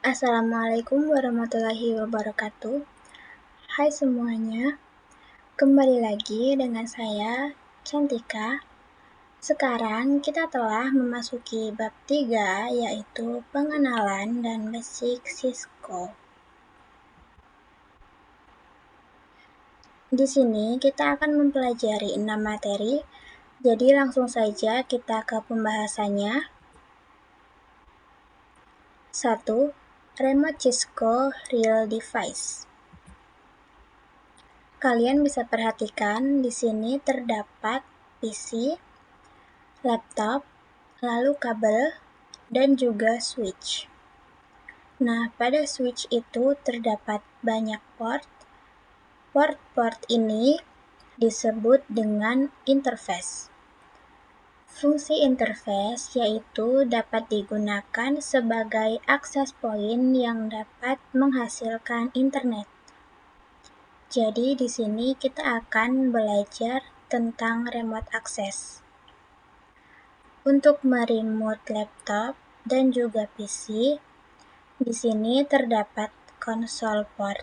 Assalamualaikum warahmatullahi wabarakatuh. Hai semuanya, kembali lagi dengan saya, Cantika. Sekarang kita telah memasuki bab 3, yaitu pengenalan dan basic Cisco. Di sini kita akan mempelajari 6 materi, jadi langsung saja kita ke pembahasannya. 1. Remote Cisco Real Device. Kalian bisa perhatikan di sini terdapat PC, laptop, lalu kabel, dan juga switch. Nah, pada switch itu terdapat banyak port. Port-port ini disebut dengan interface. Fungsi interface yaitu dapat digunakan sebagai akses point yang dapat menghasilkan internet. Jadi di sini kita akan belajar tentang remote access. Untuk meremote laptop dan juga PC, di sini terdapat konsol port.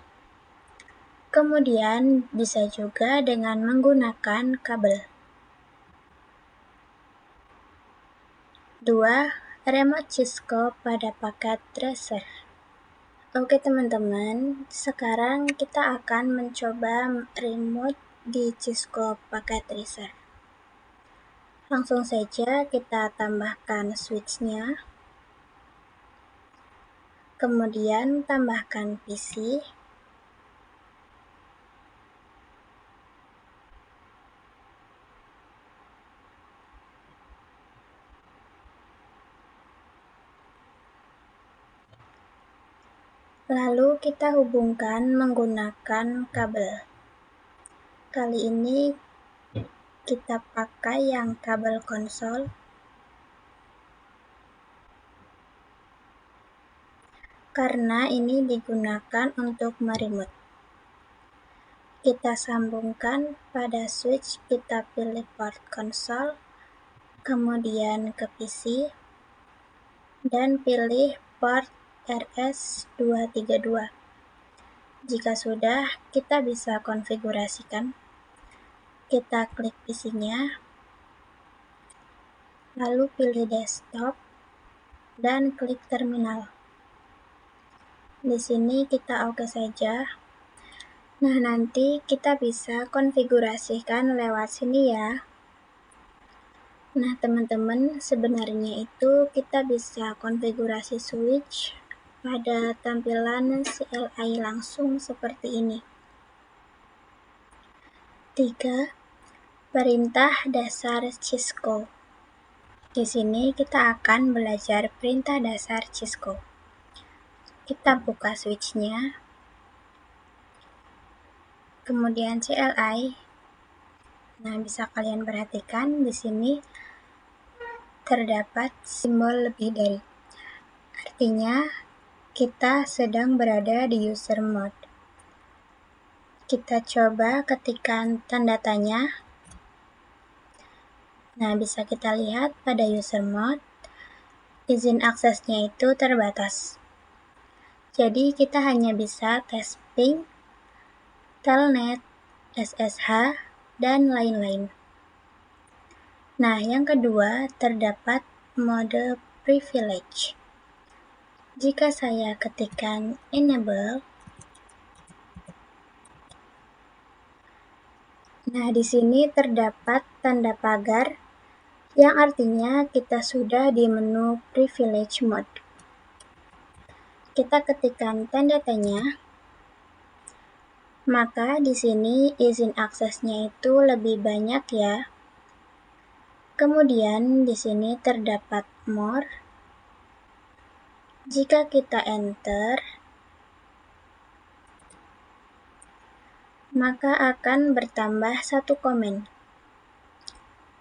Kemudian bisa juga dengan menggunakan kabel. 2. Remote Cisco pada paket tracer. Oke teman-teman, sekarang kita akan mencoba remote di Cisco paket tracer. Langsung saja kita tambahkan switch-nya. Kemudian tambahkan PC. Lalu kita hubungkan menggunakan kabel. Kali ini kita pakai yang kabel konsol. Karena ini digunakan untuk meremote. Kita sambungkan pada switch, kita pilih port konsol, kemudian ke PC, dan pilih port RS232. Jika sudah, kita bisa konfigurasikan. Kita klik PC-nya, lalu pilih desktop, dan klik terminal. Di sini kita oke saja. Nah, nanti kita bisa konfigurasikan lewat sini ya. Nah, teman-teman, sebenarnya itu kita bisa konfigurasi switch pada tampilan CLI langsung seperti ini. 3. Perintah dasar Cisco. Di sini kita akan belajar perintah dasar Cisco. Kita buka switch-nya. Kemudian CLI. Nah, bisa kalian perhatikan di sini terdapat simbol lebih dari. Artinya, kita sedang berada di user mode. Kita coba ketikkan tanda tanya. Nah, bisa kita lihat pada user mode, izin aksesnya itu terbatas. Jadi, kita hanya bisa tes ping, telnet, SSH, dan lain-lain. Nah, yang kedua, terdapat mode privilege. Jika saya ketikkan enable, nah di sini terdapat tanda pagar yang artinya kita sudah di menu privilege mode. Kita ketikkan tanda tanya, maka di sini izin aksesnya itu lebih banyak ya. Kemudian di sini terdapat more. Jika kita enter, maka akan bertambah 1 komen.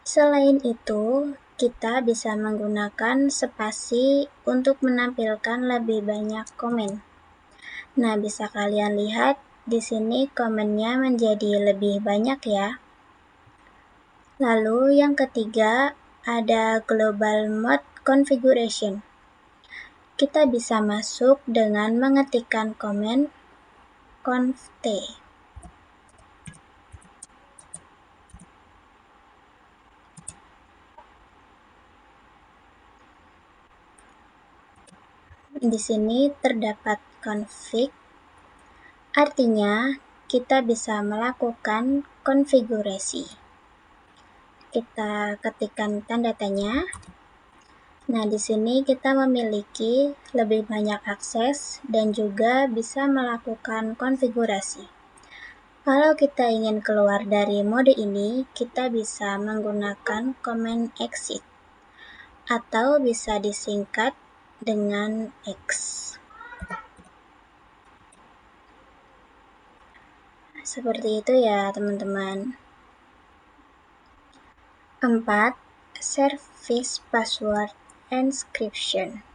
Selain itu, kita bisa menggunakan spasi untuk menampilkan lebih banyak komen. Nah, bisa kalian lihat di sini komennya menjadi lebih banyak ya. Lalu yang ketiga, ada global mode configuration. kita bisa masuk dengan mengetikkan komen conft. Di sini terdapat config, artinya kita bisa melakukan konfigurasi. Kita ketikkan tanda tanya. Nah, di sini kita memiliki lebih banyak akses dan juga bisa melakukan konfigurasi. Kalau kita ingin keluar dari mode ini, kita bisa menggunakan command exit atau bisa disingkat dengan X. Seperti itu ya, teman-teman. 4. Service Password Encryption.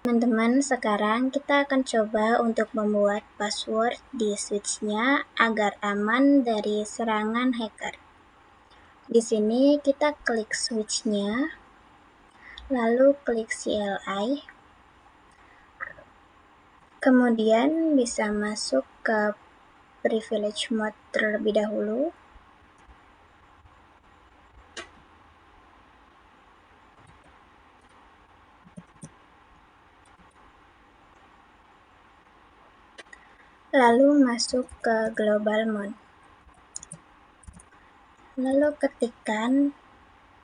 Teman-teman, sekarang kita akan coba untuk membuat password di switch-nya agar aman dari serangan hacker. Di sini kita klik switch-nya, lalu klik CLI, kemudian bisa masuk ke privilege mode terlebih dahulu. Lalu masuk ke global mode. Lalu ketikkan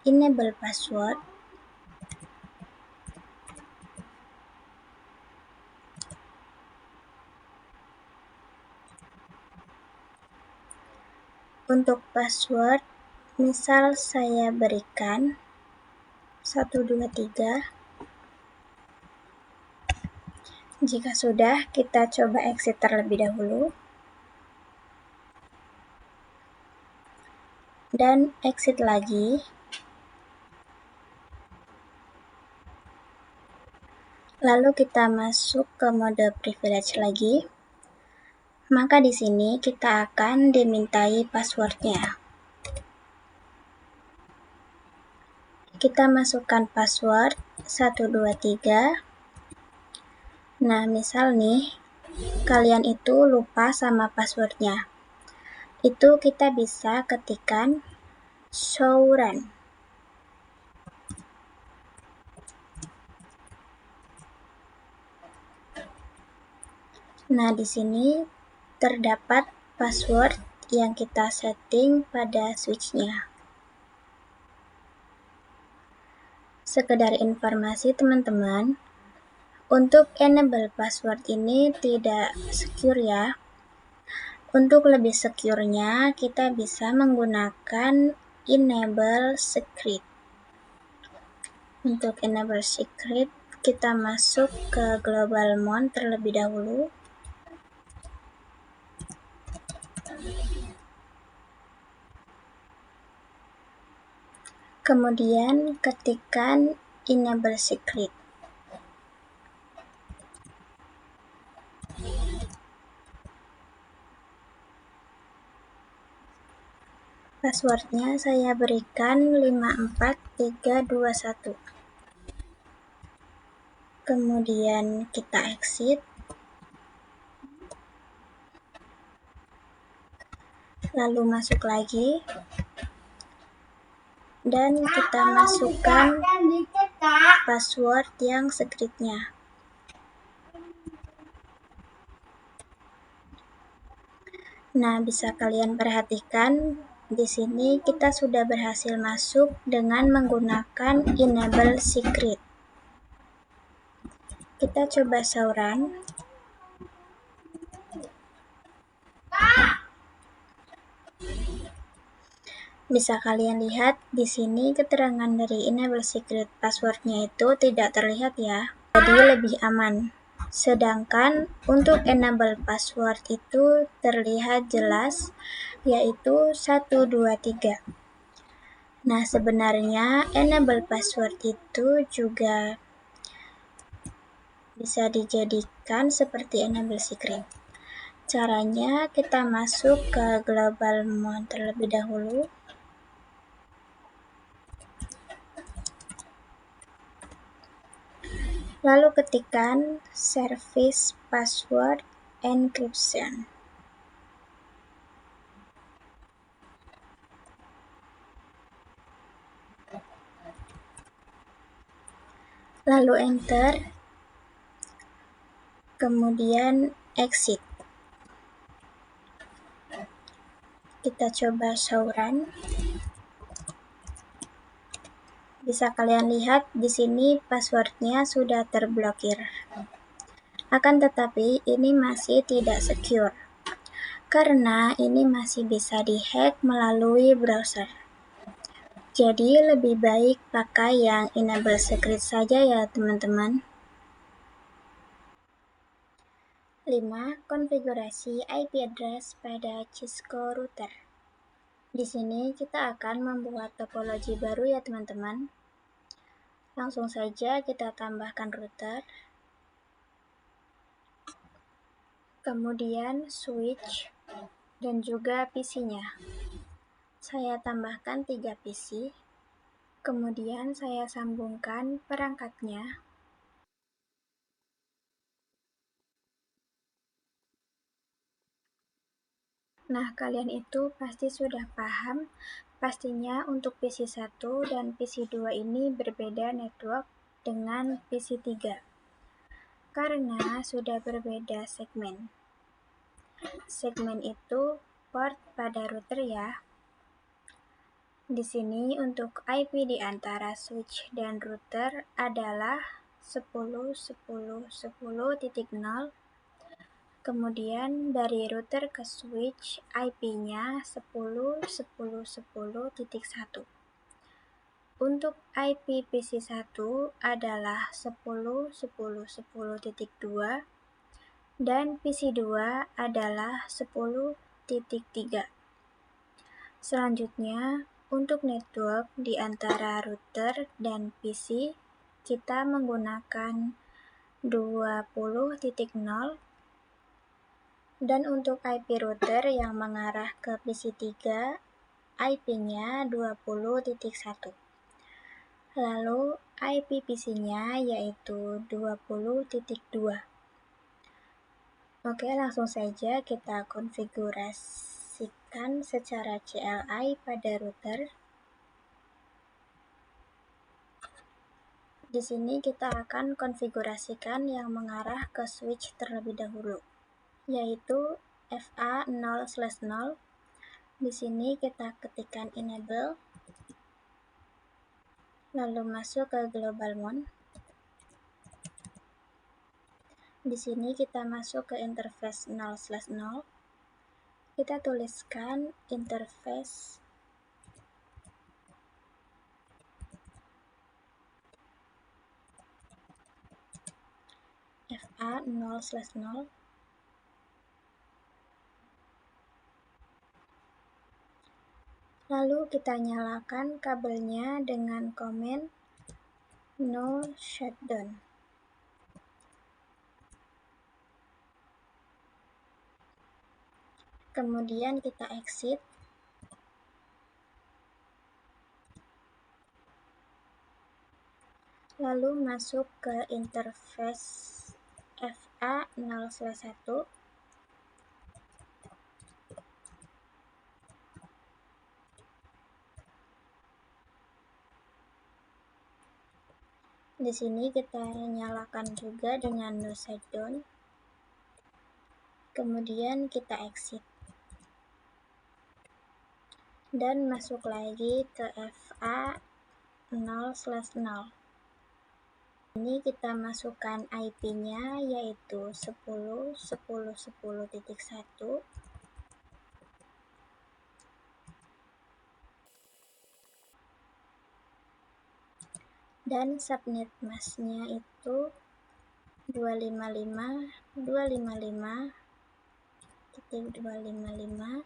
enable password. Untuk password, misal saya berikan 123. Jika sudah, kita coba exit terlebih dahulu. Dan exit lagi. Lalu kita masuk ke mode privilege lagi. Maka di sini kita akan dimintai passwordnya. Kita masukkan password 123. Nah, misal nih, kalian itu lupa sama passwordnya. Itu kita bisa ketikkan show run. Nah, di sini terdapat password yang kita setting pada switch-nya. Sekedar informasi teman-teman, untuk enable password ini tidak secure ya. Untuk lebih secure-nya, kita bisa menggunakan enable secret. Untuk enable secret, kita masuk ke global mode terlebih dahulu. Kemudian ketikkan enable secret. Passwordnya saya berikan 54321. Kemudian kita exit. Lalu masuk lagi. Dan kita masukkan password yang secretnya. Nah, bisa kalian perhatikan di sini kita sudah berhasil masuk dengan menggunakan enable secret. Kita coba show run. Bisa kalian lihat di sini keterangan dari enable secret passwordnya itu tidak terlihat ya. Jadi lebih aman. Sedangkan untuk enable password itu terlihat jelas, yaitu 123. Nah, sebenarnya enable password itu juga bisa dijadikan seperti enable secret. Caranya kita masuk ke global mode terlebih dahulu. Lalu ketikkan service password encryption. Lalu enter, kemudian exit. Kita coba show run. Bisa kalian lihat di sini passwordnya sudah terblokir. Akan tetapi ini masih tidak secure, karena ini masih bisa dihack melalui browser. Jadi lebih baik pakai yang enable secret saja ya teman-teman. 5. Konfigurasi IP address pada Cisco router. Di sini kita akan membuat topologi baru ya teman-teman. Langsung saja kita tambahkan router. Kemudian switch dan juga PC-nya. Saya tambahkan 3 PC. Kemudian saya sambungkan perangkatnya. Nah, kalian itu pasti sudah paham. Pastinya untuk PC 1 dan PC 2 ini berbeda network dengan PC 3. Karena sudah berbeda segmen. Segmen itu port pada router ya. Di sini untuk IP di antara switch dan router adalah 10.10.10.0. Kemudian dari router ke switch IP-nya 10.10.10.1. Untuk IP PC 1 adalah 10.10.10.2 dan PC 2 adalah 10.3. Selanjutnya, untuk network di antara router dan PC, kita menggunakan 20.0, dan untuk IP router yang mengarah ke PC 3, IP-nya 20.1. Lalu IP PC-nya yaitu 20.2. Oke, langsung saja kita konfigurasikan secara CLI pada router. Di sini kita akan konfigurasikan yang mengarah ke switch terlebih dahulu, yaitu FA0/0. Di sini kita ketikkan enable, lalu masuk ke global mount. Di sini kita masuk ke interface 0/0. Kita tuliskan interface FA0/0. Lalu kita nyalakan kabelnya dengan komen no shutdown. Kemudian kita exit. Lalu masuk ke interface FA0/1. Di sini kita nyalakan juga dengan no shutdown. Kemudian kita exit. Dan masuk lagi ke FA0/0. Ini kita masukkan IP-nya yaitu 10.10.10.1. Dan subnet masknya itu 255.255.255.0.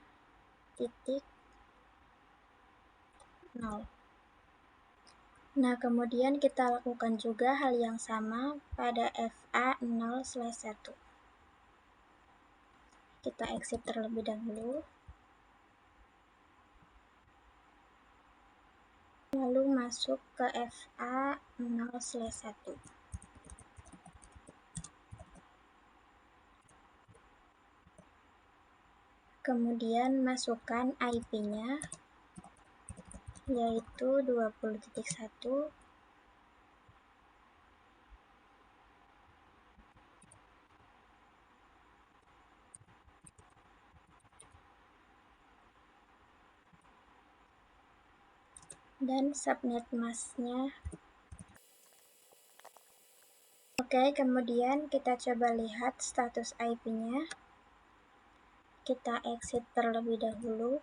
Nah, kemudian kita lakukan juga hal yang sama pada FA0/1. Kita exit terlebih dahulu. Lalu masuk ke FA0/1. Kemudian masukkan IP-nya, yaitu 20.1. Dan subnet masknya. Oke, kemudian kita coba lihat status IP-nya. Kita exit terlebih dahulu.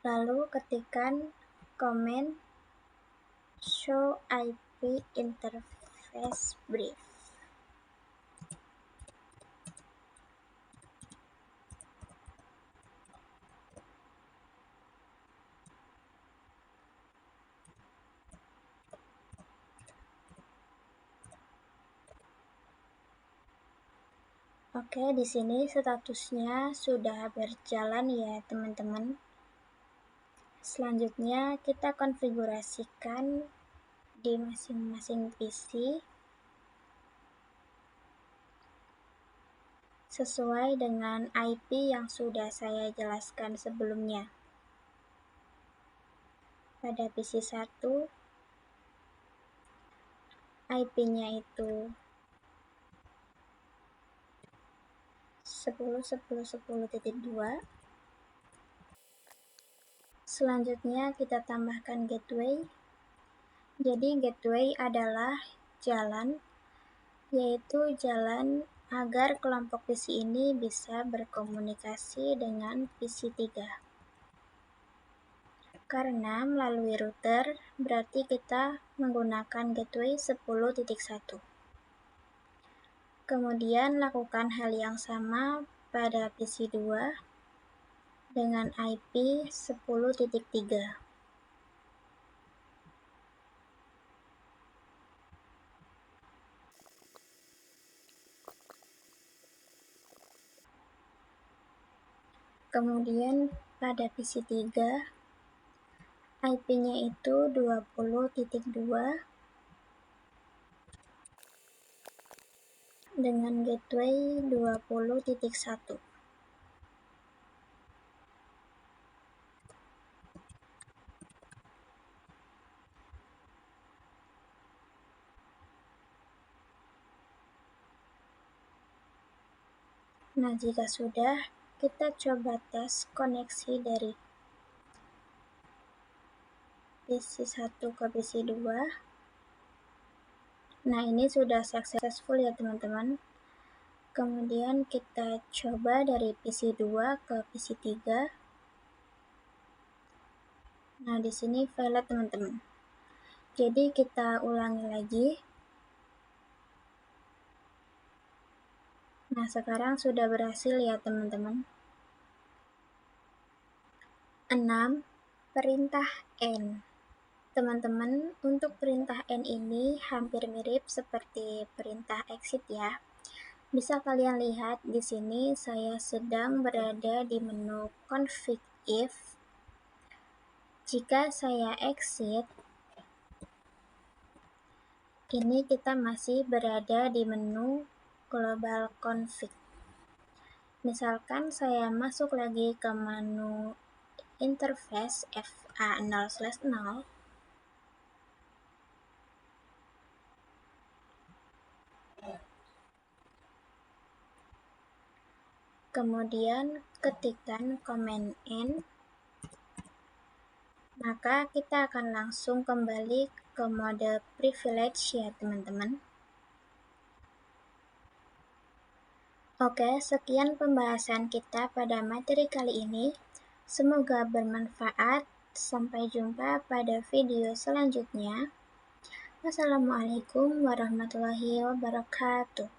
Lalu ketikkan komen show IP interface brief. Oke, di sini statusnya sudah berjalan ya, teman-teman. Selanjutnya kita konfigurasikan di masing-masing PC sesuai dengan IP yang sudah saya jelaskan sebelumnya. Pada PC 1, IP-nya itu 10.10.10.2. Selanjutnya kita tambahkan gateway. Jadi gateway adalah jalan, yaitu jalan agar kelompok PC ini bisa berkomunikasi dengan PC 3. Karena melalui router, berarti kita menggunakan gateway 10.1. Kemudian lakukan hal yang sama pada PC 2 dengan IP 10.3. Kemudian pada PC 3, IP-nya itu 20.2 dengan gateway 20.1. Nah, jika sudah, kita coba tes koneksi dari PC 1 ke PC 2. Nah, ini sudah successful ya, teman-teman. Kemudian kita coba dari PC 2 ke PC 3. Nah, di sini valid, teman-teman. Jadi kita ulangi lagi. Nah, sekarang sudah berhasil ya, teman-teman. 6. Perintah N. Teman-teman, untuk perintah N ini hampir mirip seperti perintah exit ya. Bisa kalian lihat di sini saya sedang berada di menu config if. Jika saya exit, ini kita masih berada di menu global config. Misalkan saya masuk lagi ke menu interface FA0/0. Kemudian ketikkan command N, maka kita akan langsung kembali ke mode privilege ya, teman-teman. Oke, sekian pembahasan kita pada materi kali ini. Semoga bermanfaat. Sampai jumpa pada video selanjutnya. Wassalamualaikum warahmatullahi wabarakatuh.